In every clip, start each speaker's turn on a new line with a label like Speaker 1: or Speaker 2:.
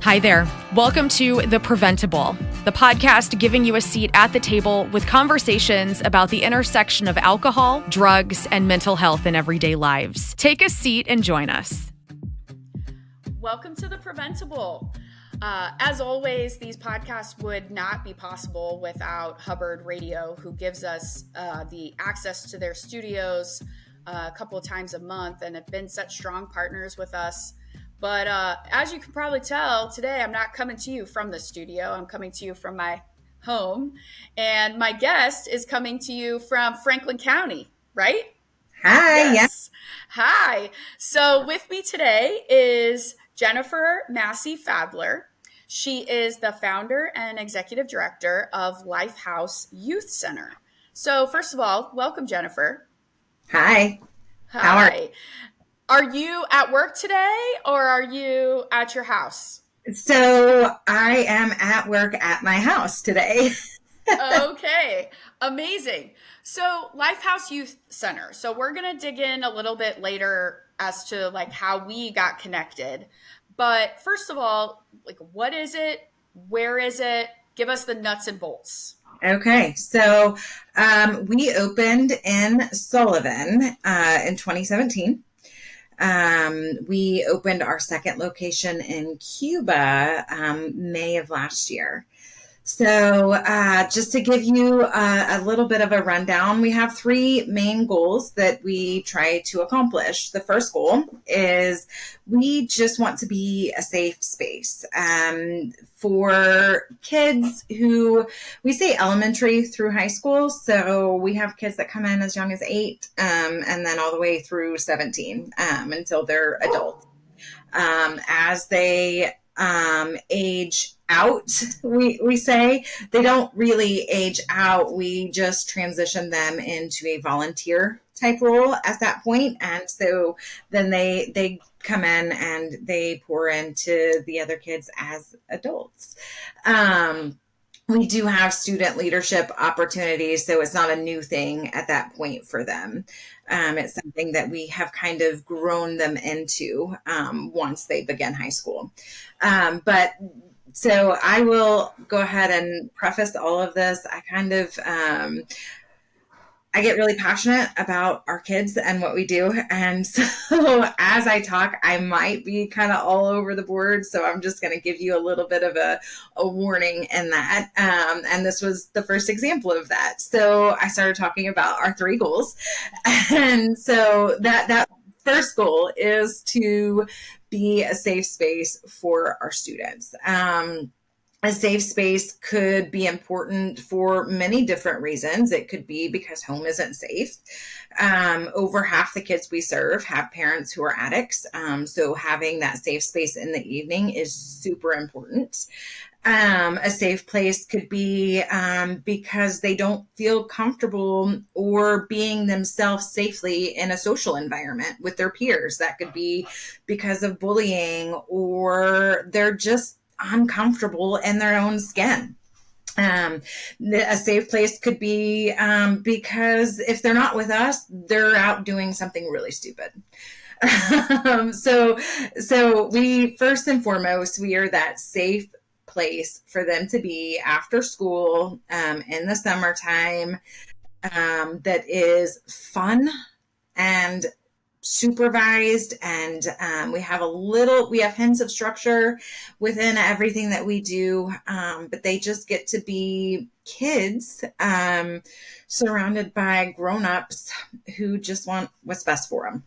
Speaker 1: Hi there. Welcome to The Preventable, the podcast giving you a seat at the table with conversations about the intersection of alcohol, drugs, and mental health in everyday lives. Take a seat and join us.
Speaker 2: Welcome to The Preventable. As always, these podcasts would not be possible without Hubbard Radio, who gives us the access to their studios a couple of times a month and have been such strong partners with us. But as you can probably tell, today I'm not coming to you from the studio. I'm coming to you from my home. And my guest is coming to you from Franklin County, right?
Speaker 3: Hi.
Speaker 2: Yes. Hi. So with me today is Jennifer Massie Fadler. She is the founder and executive director of Lifehouse Youth Center. So first of all, welcome, Jennifer.
Speaker 3: Hi.
Speaker 2: Hi. Are you at work today or are you at your house?
Speaker 3: So I am at work at my house today.
Speaker 2: Okay, amazing. So Lifehouse Youth Center. So we're going to dig in a little bit later as to like how we got connected. But first of all, like what is it? Where is it? Give us the nuts and bolts.
Speaker 3: Okay, so we opened in Sullivan in 2017. We opened our second location in Cuba May of last year. So just to give you a little bit of a rundown, we have three main goals that we try to accomplish. The first goal is we just want to be a safe space for kids who, we say elementary through high school. So we have kids that come in as young as 8 and then all the way through 17 until they're adults. As they age out, we say they don't really age out. We just transition them into a volunteer type role at that point. And so then they come in and they pour into the other kids as adults. We do have student leadership opportunities, so it's not a new thing at that point for them. It's something that we have kind of grown them into once they begin high school. But so I will go ahead and preface all of this. I get really passionate about our kids and what we do. And so as I talk, I might be kind of all over the board. So I'm just going to give you a little bit of a warning in that. And this was the first example of that. So I started talking about our three goals. And so that first goal is to be a safe space for our students. A safe space could be important for many different reasons. It could be because home isn't safe. Over half the kids we serve have parents who are addicts. So having that safe space in the evening is super important. A safe place could be because they don't feel comfortable or being themselves safely in a social environment with their peers. That could be because of bullying or they're just uncomfortable in their own skin. A safe place could be because if they're not with us, they're out doing something really stupid. So we, first and foremost, we are that safe place for them to be after school in the summertime that is fun and supervised, and we have hints of structure within everything that we do, but they just get to be kids surrounded by grown-ups who just want what's best for them.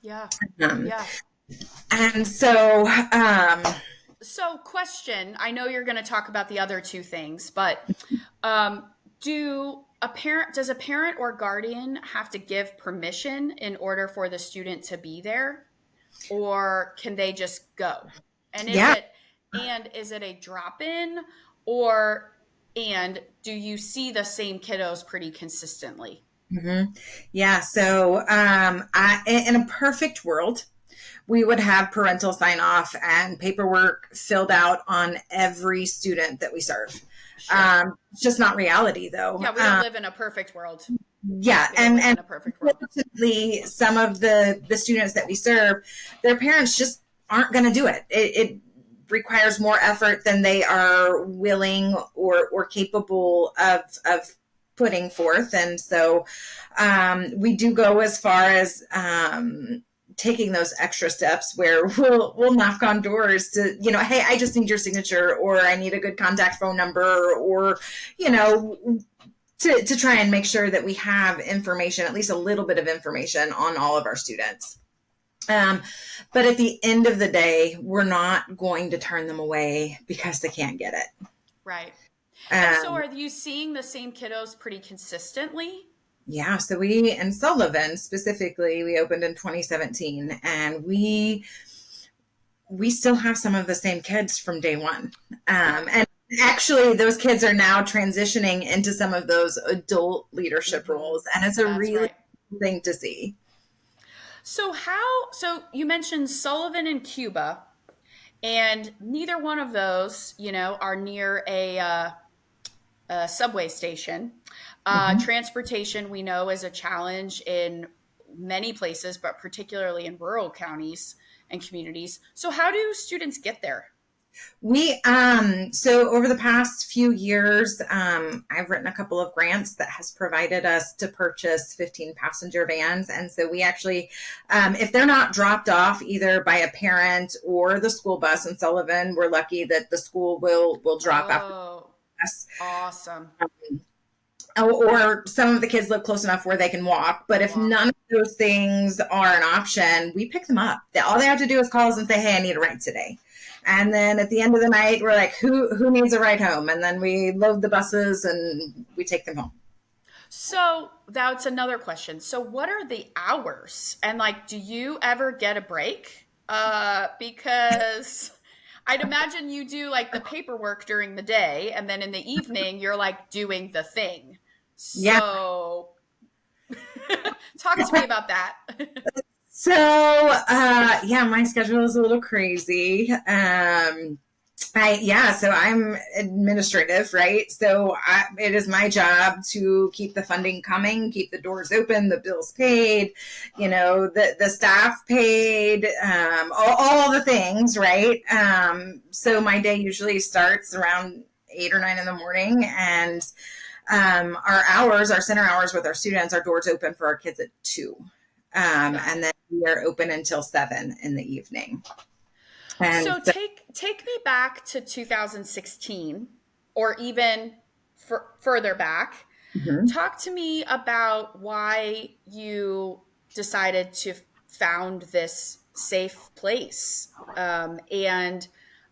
Speaker 2: Yeah.
Speaker 3: And so
Speaker 2: question, I know you're going to talk about the other two things, but does a parent or guardian have to give permission in order for the student to be there, or can they just go? And is it a drop-in, and do you see the same kiddos pretty consistently?
Speaker 3: Mm-hmm. Yeah. So in a perfect world, we would have parental sign off and paperwork filled out on every student that we serve. Sure. It's just not reality, though.
Speaker 2: Yeah, we don't live in a perfect world.
Speaker 3: Yeah, and unfortunately, some of the students that we serve, their parents just aren't going to do it. requires more effort than they are willing or capable of putting forth. And so we do go as far as taking those extra steps where we'll knock on doors to, hey, I just need your signature, or I need a good contact phone number, or, to try and make sure that we have information, at least a little bit of information on all of our students. But at the end of the day, we're not going to turn them away because they can't get it.
Speaker 2: Right. And so are you seeing the same kiddos pretty consistently?
Speaker 3: Yeah. So in Sullivan specifically, we opened in 2017, and we still have some of the same kids from day one. And actually those kids are now transitioning into some of those adult leadership roles. And it's a really cool thing to see.
Speaker 2: So you mentioned Sullivan and Cuba, and neither one of those, are near a subway station. Transportation, we know, is a challenge in many places, but particularly in rural counties and communities. So how do students get there?
Speaker 3: So over the past few years, I've written a couple of grants that has provided us to purchase 15 passenger vans. And so we actually, if they're not dropped off either by a parent or the school bus in Sullivan, we're lucky that the school will drop off us.
Speaker 2: Awesome.
Speaker 3: Or some of the kids live close enough where they can walk. But if none of those things are an option, we pick them up. All they have to do is call us and say, hey, I need a ride today. And then at the end of the night, we're like, who needs a ride home? And then we load the buses and we take them home.
Speaker 2: So that's another question. So what are the hours? And do you ever get a break? Because I'd imagine you do the paperwork during the day, and then in the evening, you're doing the thing. So talk to me about that.
Speaker 3: So, my schedule is a little crazy. So I'm administrative, right? So it is my job to keep the funding coming, keep the doors open, the bills paid, the staff paid, all the things, right? So my day usually starts around 8 or 9 in the morning, and our center hours with our students, our doors open for our kids at 2. And then we are open until 7 in the evening. And
Speaker 2: so take me back to 2016, or even further back. Mm-hmm. Talk to me about why you decided to found this safe place. And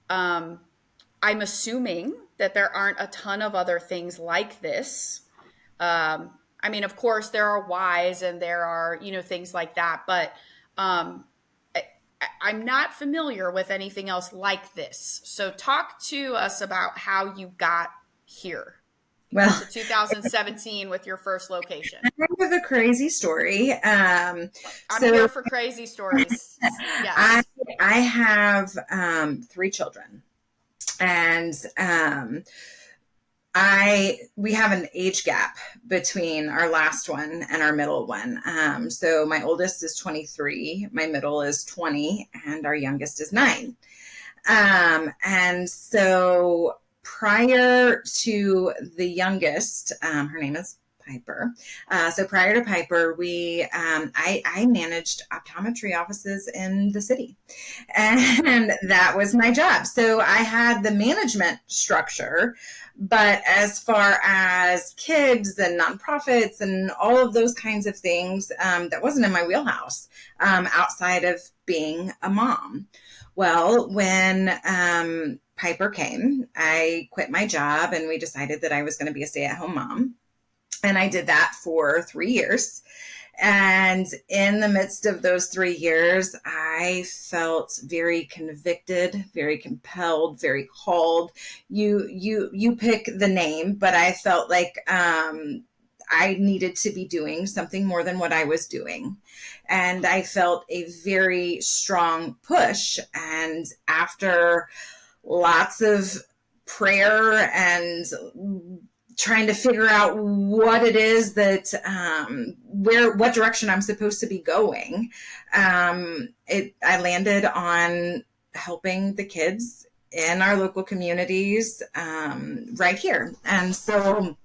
Speaker 2: I'm assuming that there aren't a ton of other things like this. Of course, there are whys and there are, things like that, but I'm not familiar with anything else like this. So talk to us about how you got here.
Speaker 3: Well,
Speaker 2: to 2017 with your first location.
Speaker 3: I have a crazy story.
Speaker 2: I'm here for crazy stories. Yes.
Speaker 3: I have 3 children, and we have an age gap between our last one and our middle one. So my oldest is 23, my middle is 20, and our youngest is 9. And so prior to the youngest, her name is Piper. So prior to Piper, I managed optometry offices in the city, and that was my job. So I had the management structure, but as far as kids and nonprofits and all of those kinds of things, that wasn't in my wheelhouse, outside of being a mom. Well, when Piper came, I quit my job, and we decided that I was going to be a stay-at-home mom. And I did that for 3 years. And in the midst of those 3 years, I felt very convicted, very compelled, very called. You pick the name, but I felt like I needed to be doing something more than what I was doing. And I felt a very strong push. And after lots of prayer and trying to figure out what it is that, what direction I'm supposed to be going, I landed on helping the kids in our local communities right here. And so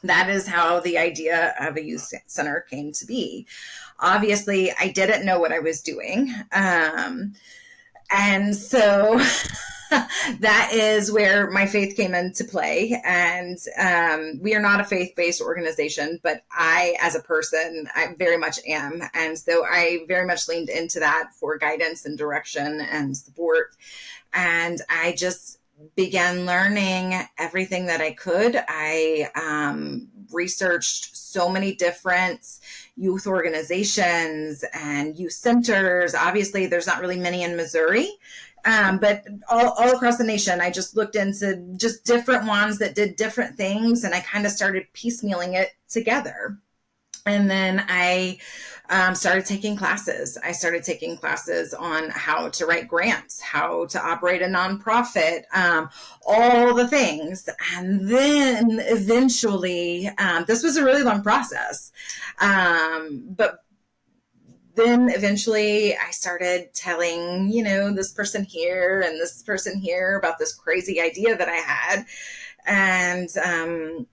Speaker 3: that is how the idea of a youth center came to be. Obviously, I didn't know what I was doing. And so that is where my faith came into play. And we are not a faith-based organization, but I, as a person, I very much am. And so I very much leaned into that for guidance and direction and support. And I just began learning everything that I could. I researched so many different youth organizations and youth centers. Obviously, there's not really many in Missouri, but all across the nation. I just looked into just different ones that did different things, and I kind of started piecemealing it together. And then I started taking classes. I started taking classes on how to write grants, how to operate a nonprofit, all the things. And then eventually, this was a really long process. But then eventually I started telling, this person here and this person here about this crazy idea that I had. And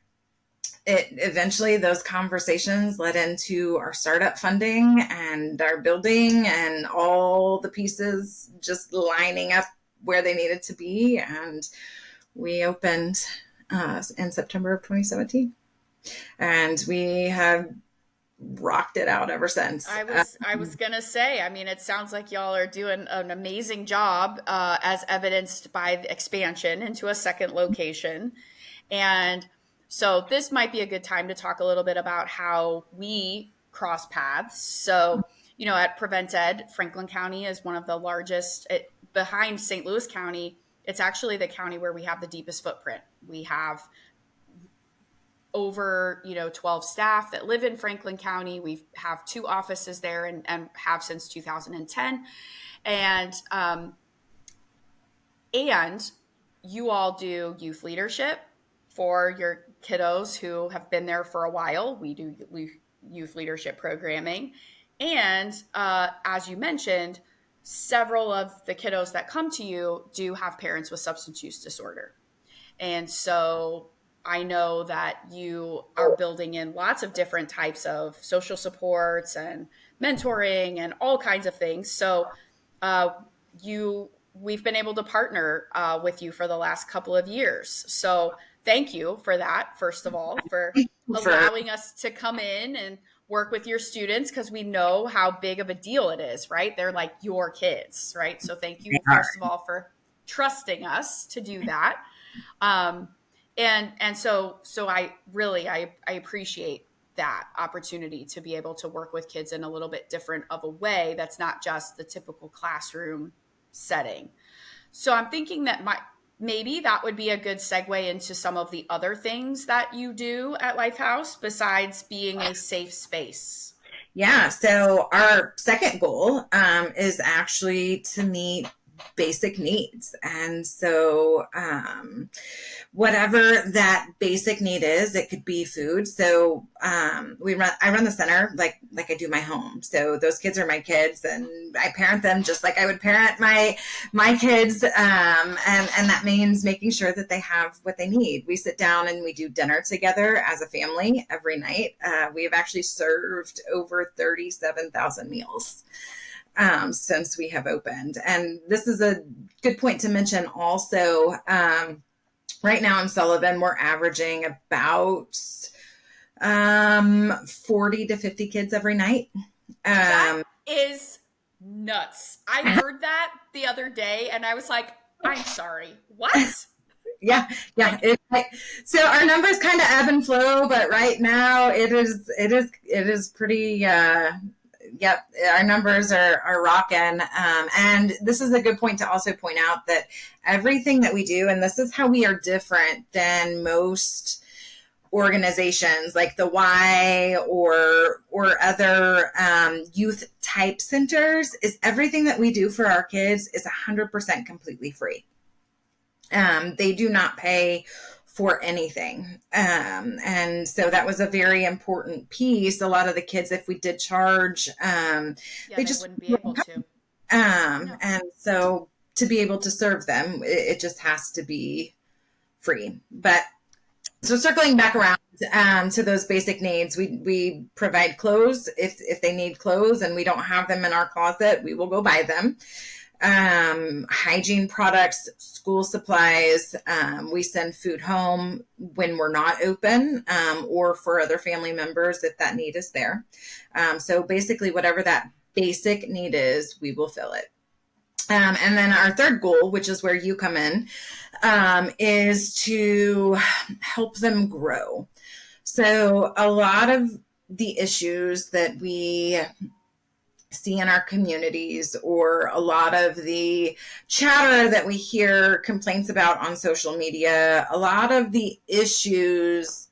Speaker 3: eventually those conversations led into our startup funding and our building and all the pieces just lining up where they needed to be. And we opened in September of 2017, and we have rocked it out ever since.
Speaker 2: I was gonna say, it sounds like y'all are doing an amazing job, as evidenced by the expansion into a second location. And so this might be a good time to talk a little bit about how we cross paths. So, at Prevent+Ed, Franklin County is one of the largest. Behind St. Louis County, it's actually the county where we have the deepest footprint. We have over 12 staff that live in Franklin County. We have 2 offices there and have since 2010. And you all do youth leadership for your kiddos who have been there for a while. We do youth leadership programming. And as you mentioned, several of the kiddos that come to you do have parents with substance use disorder. And so I know that you are building in lots of different types of social supports and mentoring and all kinds of things. So we've been able to partner with you for the last couple of years. So thank you for that, first of all, for allowing us to come in and work with your students, because we know how big of a deal it is, right? They're like your kids, right? So thank you, first of all, for trusting us to do that. And so I appreciate that opportunity to be able to work with kids in a little bit different of a way that's not just the typical classroom setting. So I'm thinking that maybe that would be a good segue into some of the other things that you do at Lifehouse besides being a safe space.
Speaker 3: Yeah. So our second goal is actually to meet basic needs. And so whatever that basic need is, it could be food. So I run the center like I do my home. So those kids are my kids, and I parent them just like I would parent my kids. And that means making sure that they have what they need. We sit down and we do dinner together as a family every night. We have actually served over 37,000 meals since we have opened. And this is a good point to mention also. Right now in Sullivan, we're averaging about 40 to 50 kids every night.
Speaker 2: That is nuts. I heard that the other day and I was like, I'm sorry, what?
Speaker 3: Yeah. So our numbers kind of ebb and flow, but right now it is pretty, yep, our numbers are rocking. And this is a good point to also point out that everything that we do, and this is how we are different than most organizations like the Y or other youth type centers, is everything that we do for our kids is 100% completely free. They do not pay for anything. And so that was a very important piece. A lot of the kids, if we did charge, they just
Speaker 2: wouldn't be able to.
Speaker 3: And so to be able to serve them. It just has to be free. But so circling back around to those basic needs, we provide clothes if they need clothes and we don't have them in our closet, we will go buy them. Hygiene products, school supplies. We send food home when we're not open, or for other family members if that need is there. So basically, whatever that basic need is, we will fill it. And then our third goal, which is where you come in, is to help them grow. So a lot of the issues that we see in our communities, or a lot of the chatter that we hear complaints about on social media, a lot of the issues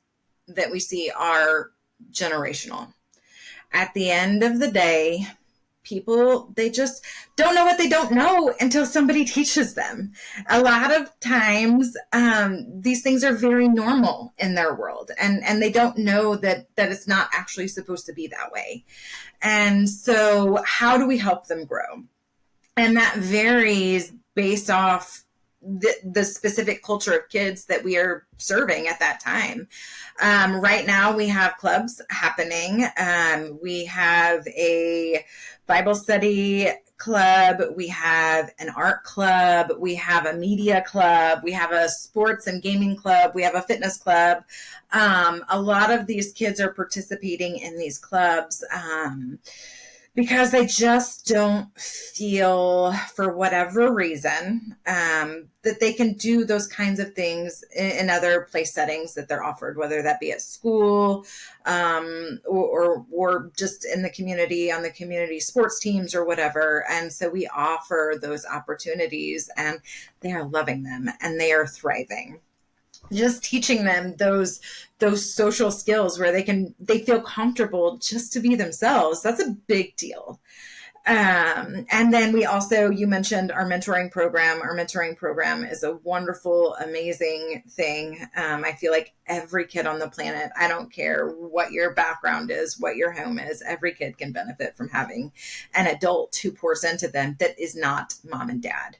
Speaker 3: that we see are generational. At the end of the day, people, they just don't know what they don't know until somebody teaches them. A lot of times, these things are very normal in their world, and they don't know that it's not actually supposed to be that way. And so how do we help them grow? And that varies based off the specific culture of kids that we are serving at that time. Right now we have clubs happening. We have a Bible study club. We have an art club. We have a media club. We have a sports and gaming club. We have a fitness club. A lot of these kids are participating in these clubs, because they just don't feel, for whatever reason, that they can do those kinds of things in other place settings that they're offered, whether that be at school, or just in the community, on the community sports teams or whatever. And so we offer those opportunities, and they are loving them and they are thriving. Just teaching them those social skills where they feel comfortable just to be themselves. That's a big deal. And then we also, you mentioned our mentoring program. Our mentoring program is a wonderful, amazing thing. I feel like every kid on the planet, I don't care what your background is, what your home is, every kid can benefit from having an adult who pours into them that is not mom and dad.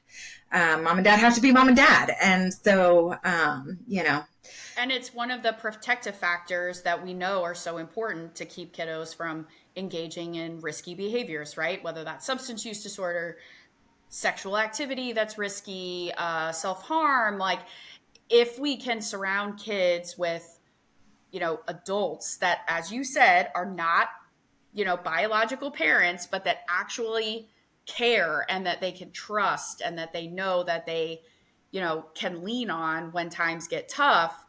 Speaker 3: Mom and dad have to be mom and dad. And so,
Speaker 2: And it's one of the protective factors that we know are so important to keep kiddos from engaging in risky behaviors, right? Whether that's substance use disorder, sexual activity that's risky, self-harm. Like, if we can surround kids with, adults that, as you said, are not, biological parents, but that actually care and that they can trust and that they know that they, can lean on when times get tough.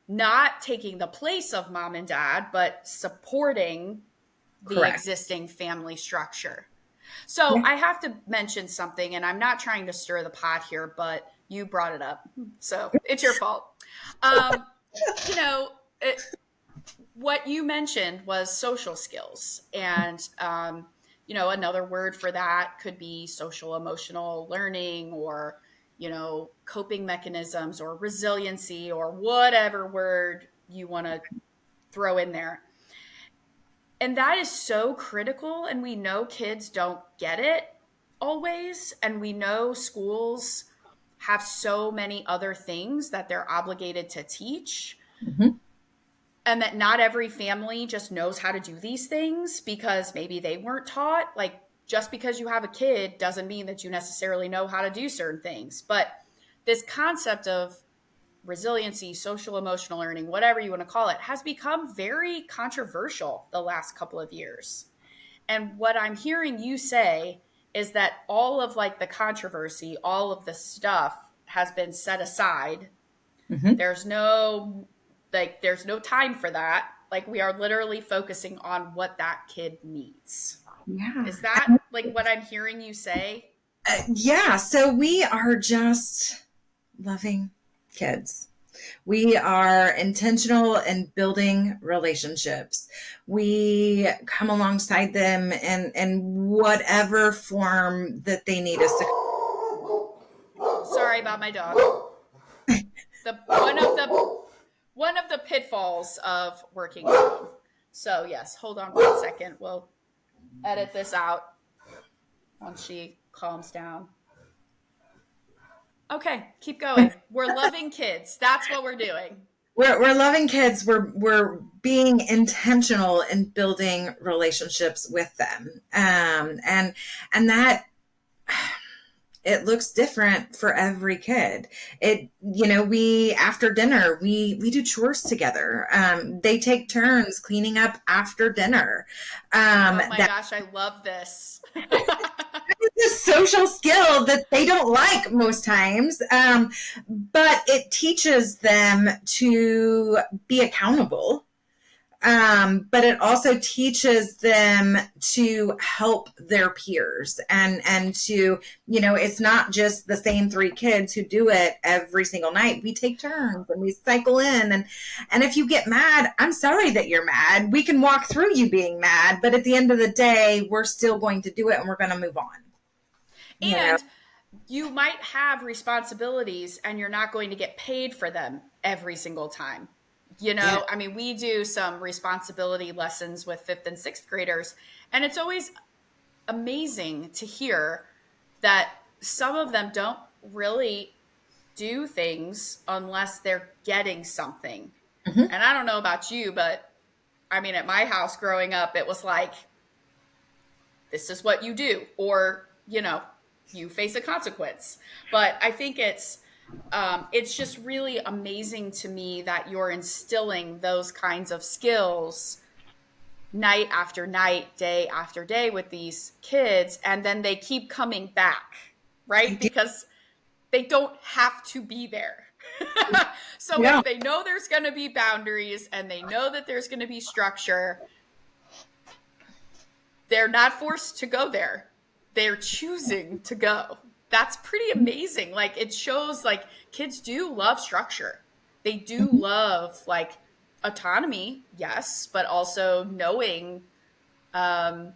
Speaker 2: Not taking the place of mom and dad, but supporting the
Speaker 3: Correct.
Speaker 2: existing family structure. So I have to mention something, and I'm not trying to stir the pot here, but you brought it up, so it's your fault. What you mentioned was social skills, and another word for that could be social emotional learning, or coping mechanisms, or resiliency, or whatever word you want to throw in there. And that is so critical. And we know kids don't get it always. And we know schools have so many other things that they're obligated to teach.
Speaker 3: Mm-hmm.
Speaker 2: And that not every family just knows how to do these things because maybe they weren't taught. Like, just because you have a kid doesn't mean that you necessarily know how to do certain things. But this concept of resiliency, social emotional learning, whatever you want to call it, has become very controversial the last couple of years. And what I'm hearing you say is that all of the controversy, all of the stuff has been set aside. Mm-hmm. There's no time for that. We are literally focusing on what that kid needs.
Speaker 3: Yeah.
Speaker 2: Is that what I'm hearing you say?
Speaker 3: Yeah. So we are just loving kids. We are intentional in building relationships. We come alongside them in whatever form that they need us to.
Speaker 2: Sorry about my dog. One of the pitfalls of working from home. So yes, hold on 1 second. We'll edit this out once she calms down. Okay, keep going. We're loving kids. That's what we're doing.
Speaker 3: We're loving kids. We're being intentional in building relationships with them. And that it looks different for every kid. We, after dinner, we do chores together. They take turns cleaning up after dinner.
Speaker 2: Oh my gosh, I love this.
Speaker 3: It's a social skill that they don't like most times, but it teaches them to be accountable. But it also teaches them to help their peers and to, it's not just the same three kids who do it every single night. We take turns and we cycle in. And if you get mad, I'm sorry that you're mad. We can walk through you being mad, but at the end of the day, we're still going to do it and we're going to move on.
Speaker 2: And you might have responsibilities and you're not going to get paid for them every single time.
Speaker 3: Yeah.
Speaker 2: I mean, we do some responsibility lessons with 5th and 6th graders, and it's always amazing to hear that some of them don't really do things unless they're getting something. Mm-hmm. And I don't know about you, but I mean, at my house growing up, it was like, this is what you do, or, you face a consequence. But I think it's just really amazing to me that you're instilling those kinds of skills night after night, day after day with these kids. And then they keep coming back, right? Because they don't have to be there. So if they know there's going to be boundaries and they know that there's going to be structure, they're not forced to go there. They're choosing to go. That's pretty amazing. Like, it shows like kids do love structure. They do love like autonomy, yes, but also knowing that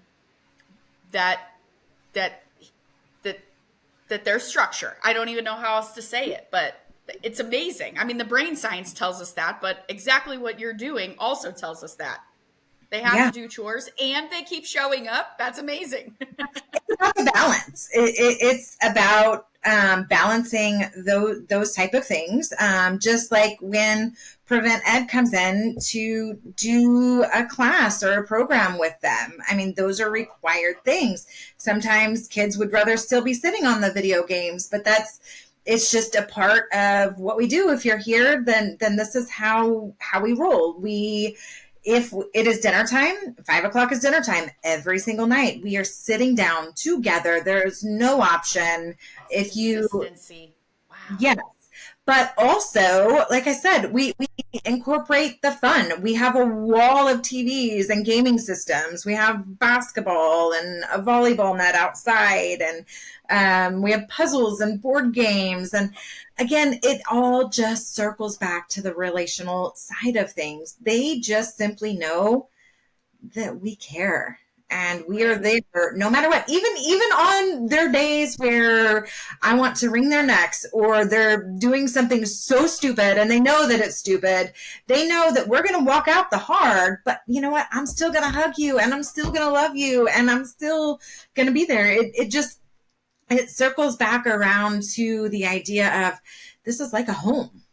Speaker 2: there's structure. I don't even know how else to say it, but it's amazing. I mean, the brain science tells us that, but exactly what you're doing also tells us that. They have to do chores and they keep showing up. That's amazing.
Speaker 3: It's about the balance. It's about balancing those type of things. Just like when Prevent Ed comes in to do a class or a program with them. I mean, those are required things. Sometimes kids would rather still be sitting on the video games, but it's just a part of what we do. If you're here, then this is how we roll. If it is dinner time, 5:00 is dinner time every single night. We are sitting down together. There's no option. If you,
Speaker 2: consistency. Wow.
Speaker 3: Yes. But also, like I said, we incorporate the fun. We have a wall of TVs and gaming systems. We have basketball and a volleyball net outside, and we have puzzles and board games. And again, it all just circles back to the relational side of things. They just simply know that we care. And we are there no matter what, even on their days where I want to wring their necks or they're doing something so stupid and they know that it's stupid. They know that we're going to walk out the hard, but you know what? I'm still going to hug you and I'm still going to love you and I'm still going to be there. It circles back around to the idea of this is like a home.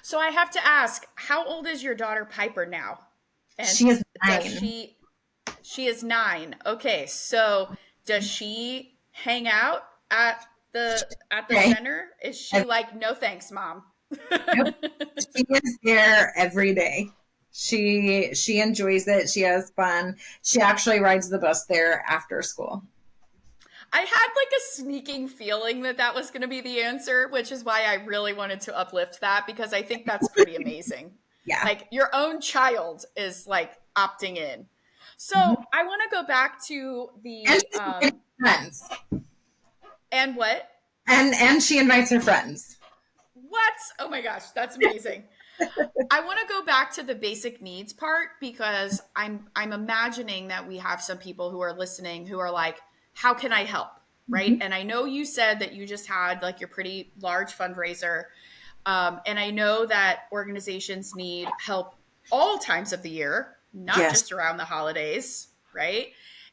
Speaker 2: So I have to ask, how old is your daughter Piper now?
Speaker 3: And she is 9.
Speaker 2: She is 9. Okay, so does she hang out at the center? Is she like, no thanks, Mom?
Speaker 3: Nope. She is there every day. She enjoys it. She has fun. She actually rides the bus there after school.
Speaker 2: I had like a sneaking feeling that was going to be the answer, which is why I really wanted to uplift that, because I think that's pretty amazing.
Speaker 3: Yeah.
Speaker 2: Like your own child is like opting in. So I want to go back to the
Speaker 3: and friends.
Speaker 2: And what?
Speaker 3: And she invites her friends.
Speaker 2: What? Oh my gosh, that's amazing. I want to go back to the basic needs part, because I'm imagining that we have some people who are listening who are like, how can I help? Right. And I know you said that you just had like your pretty large fundraiser. And I know that organizations need help all times of the year, not just around the holidays, right?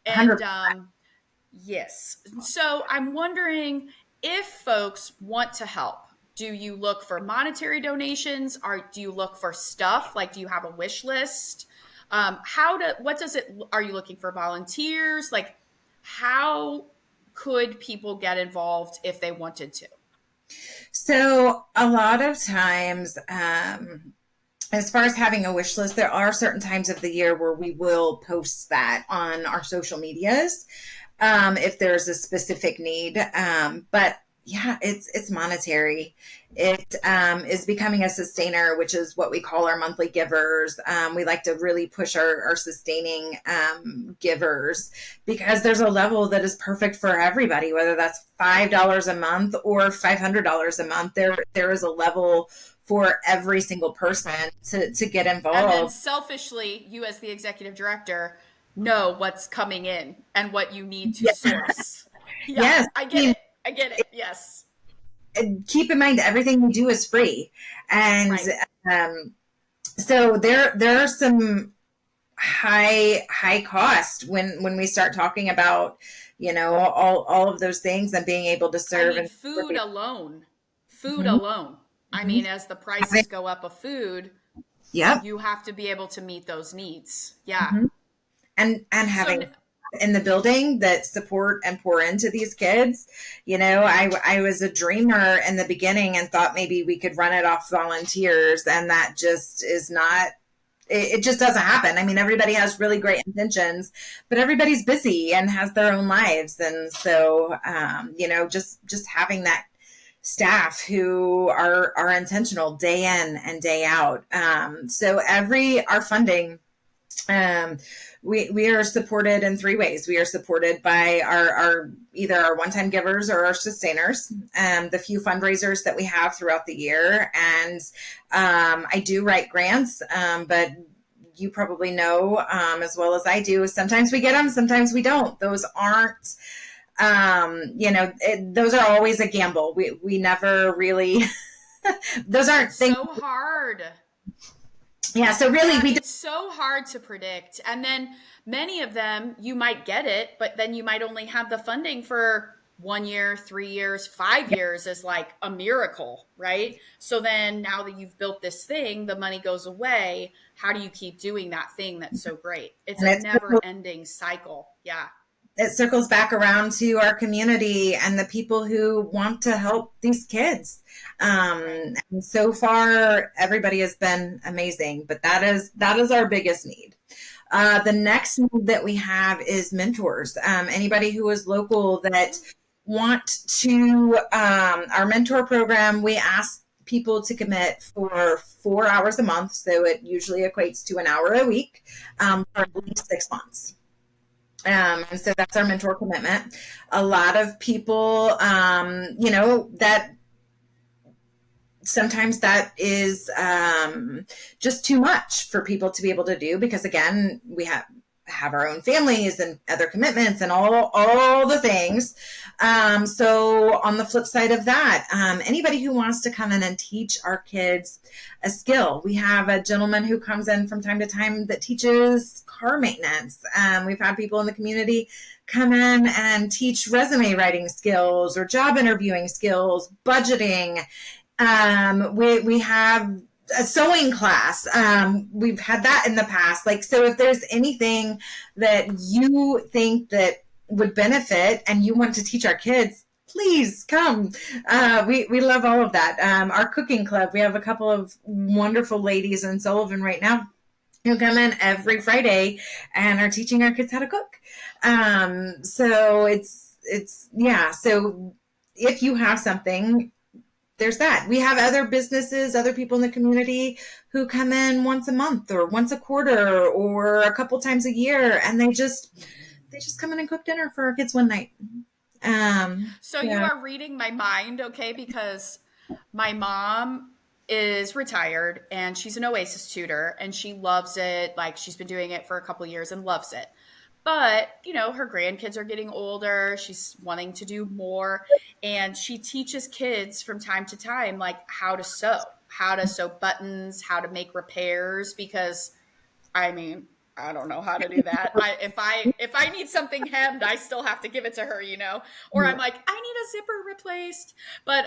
Speaker 2: And yes. So I'm wondering if folks want to help, do you look for monetary donations, or do you look for stuff? Like, do you have a wish list? Are you looking for volunteers? Like, how could people get involved if they wanted to?
Speaker 3: So a lot of times, as far as having a wish list, there are certain times of the year where we will post that on our social medias, if there's a specific need. But yeah, it's monetary. It is becoming a sustainer, which is what we call our monthly givers. We like to really push our sustaining givers, because there's a level that is perfect for everybody, whether that's $5 a month or $500 a month. There is a level for every single person to get involved.
Speaker 2: And then selfishly, you as the executive director know what's coming in and what you need to source. Yeah,
Speaker 3: yes,
Speaker 2: I get it. Yes.
Speaker 3: Keep in mind, everything we do is free. And
Speaker 2: right.
Speaker 3: So there are some high cost when we start talking about, all of those things and being able to serve. And
Speaker 2: food alone.
Speaker 3: Mm-hmm.
Speaker 2: I mean, as the prices go up of food,
Speaker 3: yep,
Speaker 2: you have to be able to meet those needs. Yeah.
Speaker 3: Mm-hmm. And having in the building that support and pour into these kids. I was a dreamer in the beginning and thought maybe we could run it off volunteers, and that just is not, it just doesn't happen. I mean, everybody has really great intentions, but everybody's busy and has their own lives. And so, just having that staff who are intentional day in and day out. So our funding, we are supported in three ways. We are supported by our either our one-time givers or our sustainers, the few fundraisers that we have throughout the year. And I do write grants, but you probably know as well as I do, sometimes we get them, sometimes we don't. Those aren't, those are always a gamble. We never really, those aren't
Speaker 2: it's
Speaker 3: things.
Speaker 2: So hard.
Speaker 3: Yeah, so really,
Speaker 2: it's so hard to predict. And then many of them, you might get it, but then you might only have the funding for 1 year, 3 years, 5 years is like a miracle, right? So then now that you've built this thing, the money goes away. How do you keep doing that thing that's so great? It's a never-ending cycle. Yeah.
Speaker 3: It circles back around to our community and the people who want to help these kids. And so far, everybody has been amazing, but that is our biggest need. The next need that we have is mentors. Anybody who is local that want to, our mentor program, we ask people to commit for 4 hours a month. So it usually equates to an hour a week, for at least 6 months. And so that's our mentor commitment. A lot of people, that sometimes that is just too much for people to be able to do, because again, we have our own families and other commitments and all the things. So on the flip side of that, anybody who wants to come in and teach our kids a skill. We have a gentleman who comes in from time to time that teaches car maintenance. We've had people in the community come in and teach resume writing skills or job interviewing skills, budgeting. We have a sewing class. We've had that in the past. So if there's anything that you think that would benefit and you want to teach our kids, please come. We love all of that. Our cooking club, we have a couple of wonderful ladies in Sullivan right now who come in every Friday and are teaching our kids how to cook. So so if you have something, there's that. We have other businesses, other people in the community who come in once a month or once a quarter or a couple times a year, and they just come in and cook dinner for our kids one night.
Speaker 2: You are reading my mind, okay? Because my mom is retired and she's an Oasis tutor and she loves it. She's been doing it for a couple of years and loves it. But, her grandkids are getting older. She's wanting to do more. And she teaches kids from time to time, how to sew buttons, how to make repairs. Because, I don't know how to do that. If I need something hemmed, I still have to give it to her, or I'm like, I need a zipper replaced. But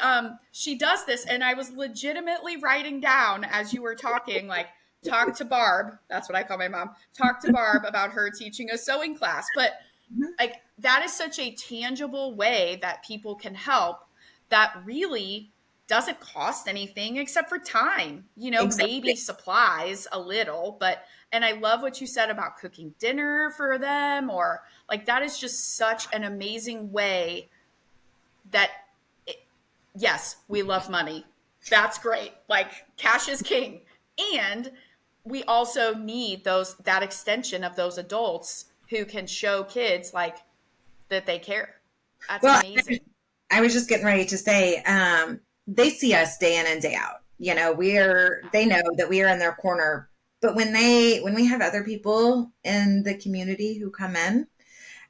Speaker 2: she does this, and I was legitimately writing down as you were talking, like, talk to Barb. That's what I call my mom. Talk to Barb about her teaching a sewing class. But like, that is such a tangible way that people can help that really doesn't cost anything except for time,
Speaker 3: Exactly.
Speaker 2: maybe supplies a little, and I love what you said about cooking dinner for them, or like, that is just such an amazing way that, yes, we love money. That's great. Like, cash is king. And we also need that extension of those adults who can show kids like that they care. That's
Speaker 3: Well,
Speaker 2: amazing.
Speaker 3: I was just getting ready to say, they see us day in and day out. They know that we are in their corner. But when we have other people in the community who come in,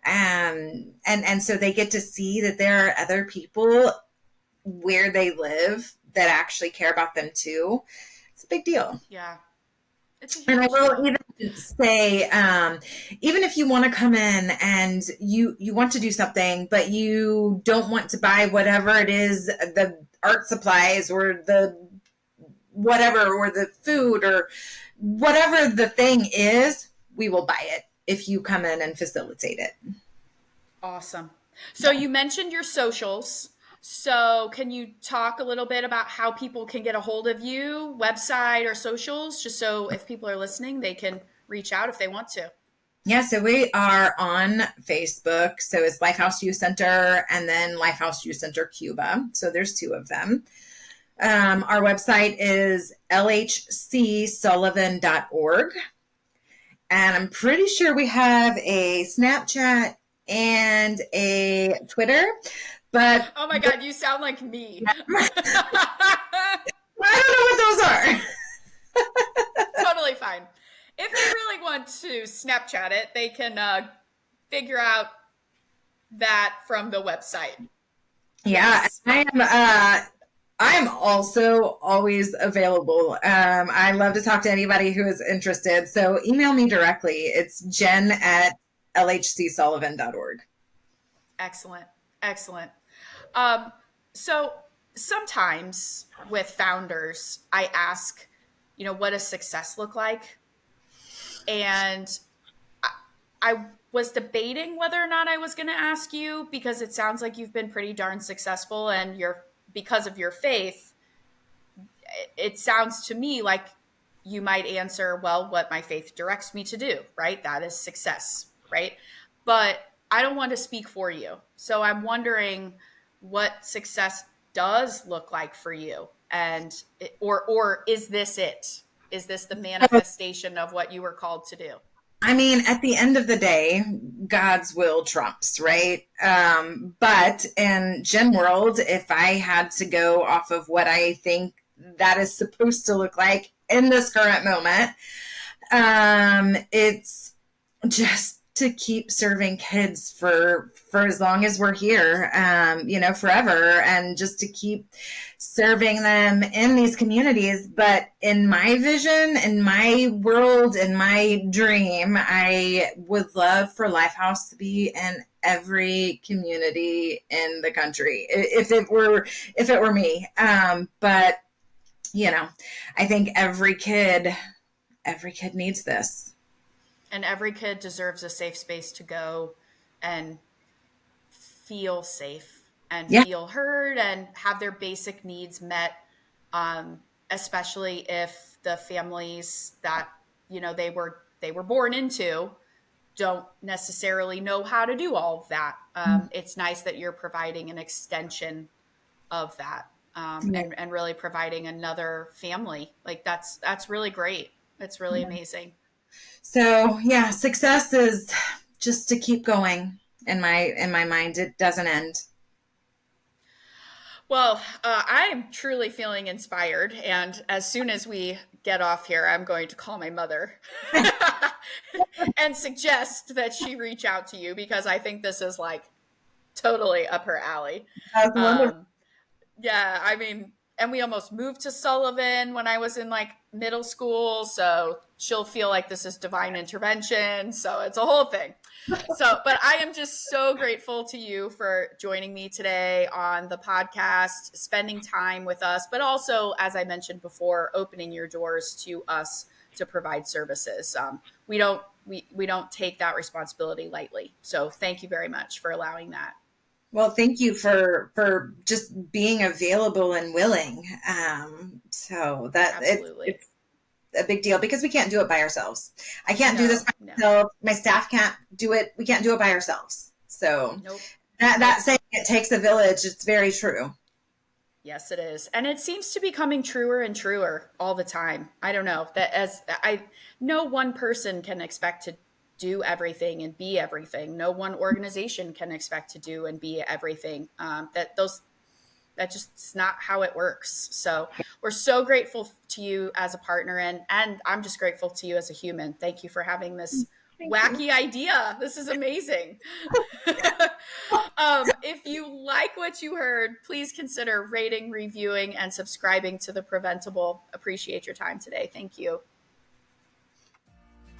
Speaker 3: and so they get to see that there are other people where they live that actually care about them too. It's a big deal.
Speaker 2: Yeah. It's a huge
Speaker 3: And I will
Speaker 2: deal.
Speaker 3: even say, even if you want to come in and you want to do something, but you don't want to buy whatever it is, the art supplies or the whatever, or the food or whatever the thing is, we will buy it if you come in and facilitate it.
Speaker 2: Awesome. So you mentioned your socials. So can you talk a little bit about how people can get a hold of you, website or socials, just so if people are listening, they can reach out if they want to?
Speaker 3: Yeah, so we are on Facebook. So it's Lifehouse Youth Center and then Lifehouse Youth Center Cuba. So there's two of them. Our website is lhcsullivan.org. And I'm pretty sure we have a Snapchat and a Twitter. But
Speaker 2: oh my God, you sound like me.
Speaker 3: I don't know what those
Speaker 2: are. Totally fine. If they really want to Snapchat it, they can figure out that from the website.
Speaker 3: Yeah, yes. I'm also always available. I love to talk to anybody who is interested. So email me directly. It's jen@lhcsullivan.org.
Speaker 2: Excellent. Excellent. So sometimes with founders, I ask, what does success look like? And I was debating whether or not I was going to ask you, because it sounds like you've been pretty darn successful, and because of your faith, it sounds to me like you might answer, well, what my faith directs me to do, right? That is success, right? But I don't want to speak for you. So I'm wondering what success does look like for you, or is this it? Is this the manifestation of what you were called to do?
Speaker 3: I mean, at the end of the day, God's will trumps, right? But in Jen world, if I had to go off of what I think that is supposed to look like in this current moment, it's just to keep serving kids for as long as we're here, forever, and just to keep serving them in these communities. But in my vision, in my world, in my dream, I would love for Lifehouse to be in every community in the country, if it were me. But I think every kid needs this.
Speaker 2: And every kid deserves a safe space to go and feel safe and feel heard and have their basic needs met, especially if the families that they were born into don't necessarily know how to do all of that. It's nice that you're providing an extension of that, and really providing another family. Like, that's really great. It's really amazing.
Speaker 3: So yeah, success is just to keep going. In my mind, it doesn't end.
Speaker 2: Well, I am truly feeling inspired, and as soon as we get off here, I'm going to call my mother and suggest that she reach out to you, because I think this is like totally up her alley.
Speaker 3: That's wonderful.
Speaker 2: Yeah, I mean, and we almost moved to Sullivan when I was in like middle school. So she'll feel like this is divine intervention. So it's a whole thing. But I am just so grateful to you for joining me today on the podcast, spending time with us, but also, as I mentioned before, opening your doors to us to provide services. We don't take that responsibility lightly. So thank you very much for allowing that.
Speaker 3: Well, thank you for just being available and willing. So that it's a big deal because we can't do it by ourselves. I can't do this by myself. My staff can't do it. We can't do it by ourselves. So that saying, it takes a village. It's very true.
Speaker 2: Yes, it is. And it seems to be coming truer and truer all the time. I don't know no one person can expect to do everything and be everything. No one organization can expect to do and be everything. That just is not how it works. So we're so grateful to you as a partner, and I'm just grateful to you as a human. Thank you for having this wacky idea. This is amazing. If you like what you heard, please consider rating, reviewing, and subscribing to The Preventable. Appreciate your time today. Thank you.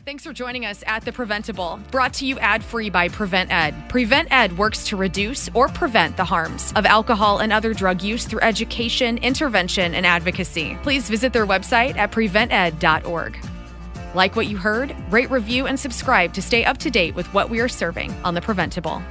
Speaker 1: Thanks for joining us at The Preventable, brought to you ad-free by Prevent+Ed. Prevent+Ed works to reduce or prevent the harms of alcohol and other drug use through education, intervention, and advocacy. Please visit their website at prevented.org. Like what you heard? Rate, review, and subscribe to stay up to date with what we are serving on The Preventable.